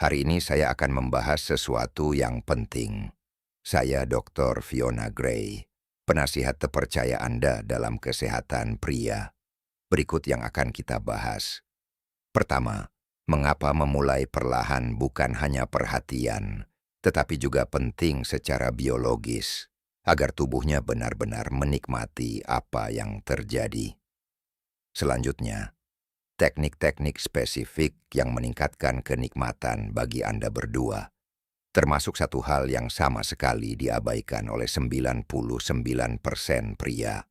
Hari ini saya akan membahas sesuatu yang penting. Saya Dr. Fiona Gray, penasihat terpercaya Anda dalam kesehatan pria. Berikut yang akan kita bahas. Pertama, mengapa memulai perlahan bukan hanya perhatian, tetapi juga penting secara biologis, agar tubuhnya benar-benar menikmati apa yang terjadi. Selanjutnya, teknik-teknik spesifik yang meningkatkan kenikmatan bagi Anda berdua, termasuk satu hal yang sama sekali diabaikan oleh 99% pria.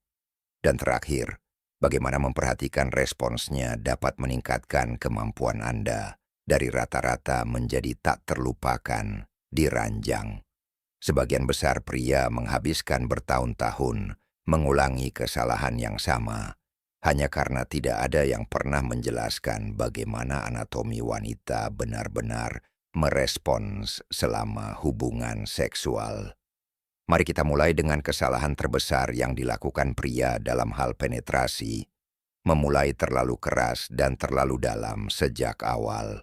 Dan terakhir, bagaimana memperhatikan responsnya dapat meningkatkan kemampuan Anda dari rata-rata menjadi tak terlupakan di ranjang. Sebagian besar pria menghabiskan bertahun-tahun mengulangi kesalahan yang sama, hanya karena tidak ada yang pernah menjelaskan bagaimana anatomi wanita benar-benar merespons selama hubungan seksual. Mari kita mulai dengan kesalahan terbesar yang dilakukan pria dalam hal penetrasi, memulai terlalu keras dan terlalu dalam sejak awal.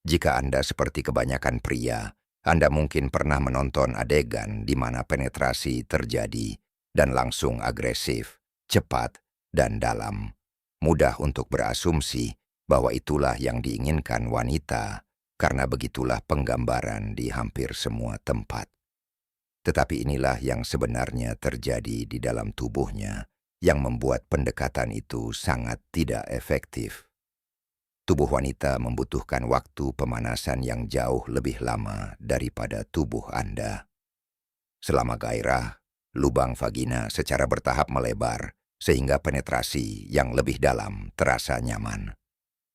Jika Anda seperti kebanyakan pria, Anda mungkin pernah menonton adegan di mana penetrasi terjadi dan langsung agresif, cepat, dan dalam. Mudah untuk berasumsi bahwa itulah yang diinginkan wanita, karena begitulah penggambaran di hampir semua tempat. Tetapi inilah yang sebenarnya terjadi di dalam tubuhnya yang membuat pendekatan itu sangat tidak efektif. Tubuh wanita membutuhkan waktu pemanasan yang jauh lebih lama daripada tubuh Anda. Selama gairah, lubang vagina secara bertahap melebar sehingga penetrasi yang lebih dalam terasa nyaman.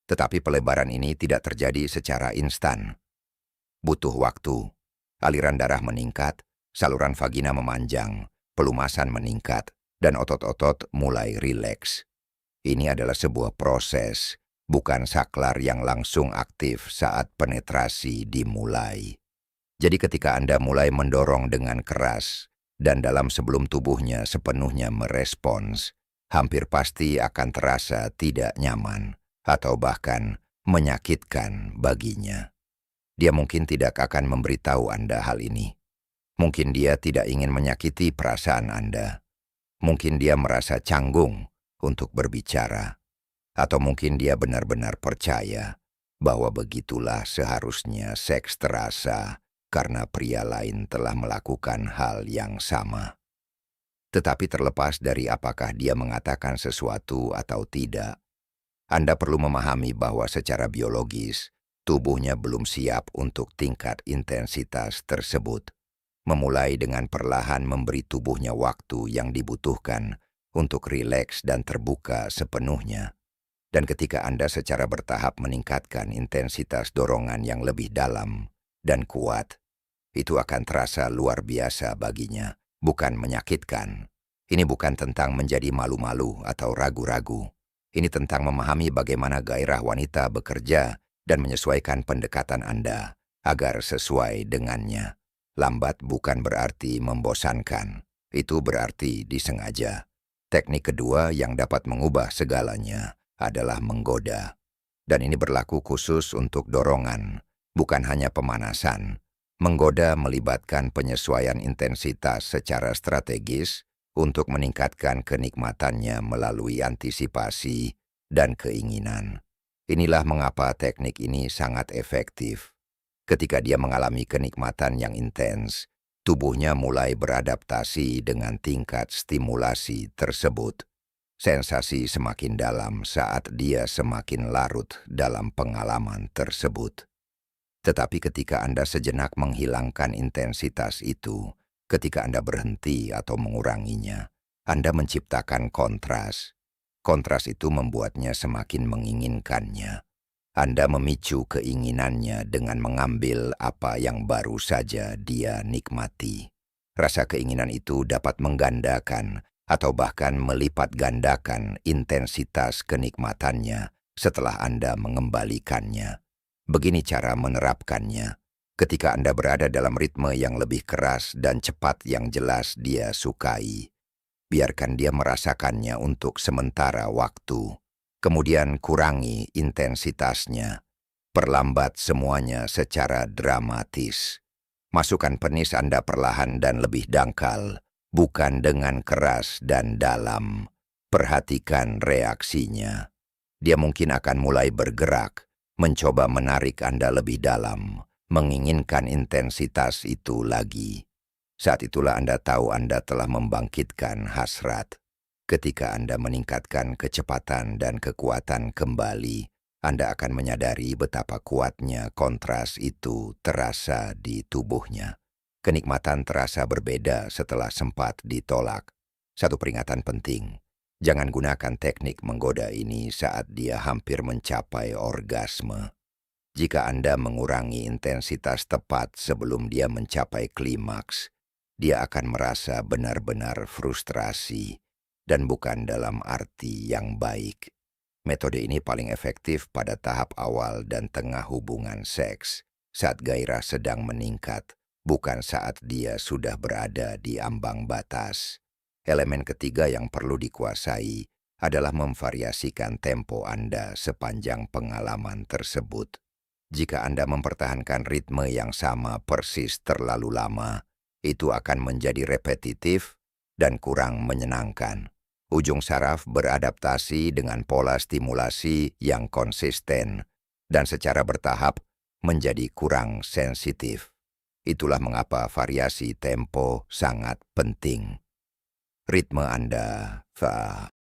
Tetapi pelebaran ini tidak terjadi secara instan. Butuh waktu, aliran darah meningkat, saluran vagina memanjang, pelumasan meningkat, dan otot-otot mulai rileks. Ini adalah sebuah proses, bukan saklar yang langsung aktif saat penetrasi dimulai. Jadi ketika Anda mulai mendorong dengan keras, dan dalam sebelum tubuhnya sepenuhnya merespons, hampir pasti akan terasa tidak nyaman, atau bahkan menyakitkan baginya. Dia mungkin tidak akan memberitahu Anda hal ini. Mungkin dia tidak ingin menyakiti perasaan Anda. Mungkin dia merasa canggung untuk berbicara. Atau mungkin dia benar-benar percaya bahwa begitulah seharusnya seks terasa karena pria lain telah melakukan hal yang sama. Tetapi terlepas dari apakah dia mengatakan sesuatu atau tidak, Anda perlu memahami bahwa secara biologis, tubuhnya belum siap untuk tingkat intensitas tersebut. Memulai dengan perlahan memberi tubuhnya waktu yang dibutuhkan untuk rileks dan terbuka sepenuhnya. Dan ketika Anda secara bertahap meningkatkan intensitas dorongan yang lebih dalam dan kuat, itu akan terasa luar biasa baginya, bukan menyakitkan. Ini bukan tentang menjadi malu-malu atau ragu-ragu. Ini tentang memahami bagaimana gairah wanita bekerja dan menyesuaikan pendekatan Anda agar sesuai dengannya. Lambat bukan berarti membosankan, itu berarti disengaja. Teknik kedua yang dapat mengubah segalanya adalah menggoda. Dan ini berlaku khusus untuk dorongan, bukan hanya pemanasan. Menggoda melibatkan penyesuaian intensitas secara strategis untuk meningkatkan kenikmatannya melalui antisipasi dan keinginan. Inilah mengapa teknik ini sangat efektif. Ketika dia mengalami kenikmatan yang intens, tubuhnya mulai beradaptasi dengan tingkat stimulasi tersebut. Sensasi semakin dalam saat dia semakin larut dalam pengalaman tersebut. Tetapi ketika Anda sejenak menghilangkan intensitas itu, ketika Anda berhenti atau menguranginya, Anda menciptakan kontras. Kontras itu membuatnya semakin menginginkannya. Anda memicu keinginannya dengan mengambil apa yang baru saja dia nikmati. Rasa keinginan itu dapat menggandakan atau bahkan melipat gandakan intensitas kenikmatannya setelah Anda mengembalikannya. Begini cara menerapkannya. Ketika Anda berada dalam ritme yang lebih keras dan cepat yang jelas dia sukai, biarkan dia merasakannya untuk sementara waktu. Kemudian kurangi intensitasnya. Perlambat semuanya secara dramatis. Masukkan penis Anda perlahan dan lebih dangkal, bukan dengan keras dan dalam. Perhatikan reaksinya. Dia mungkin akan mulai bergerak, mencoba menarik Anda lebih dalam, menginginkan intensitas itu lagi. Saat itulah Anda tahu Anda telah membangkitkan hasrat. Ketika Anda meningkatkan kecepatan dan kekuatan kembali, Anda akan menyadari betapa kuatnya kontras itu terasa di tubuhnya. Kenikmatan terasa berbeda setelah sempat ditolak. Satu peringatan penting. Jangan gunakan teknik menggoda ini saat dia hampir mencapai orgasme. Jika Anda mengurangi intensitas tepat sebelum dia mencapai klimaks, dia akan merasa benar-benar frustrasi dan bukan dalam arti yang baik. Metode ini paling efektif pada tahap awal dan tengah hubungan seks, saat gairah sedang meningkat, bukan saat dia sudah berada di ambang batas. Elemen ketiga yang perlu dikuasai adalah memvariasikan tempo Anda sepanjang pengalaman tersebut. Jika Anda mempertahankan ritme yang sama persis terlalu lama, itu akan menjadi repetitif dan kurang menyenangkan. Ujung saraf beradaptasi dengan pola stimulasi yang konsisten dan secara bertahap menjadi kurang sensitif. Itulah mengapa variasi tempo sangat penting. Ritme Anda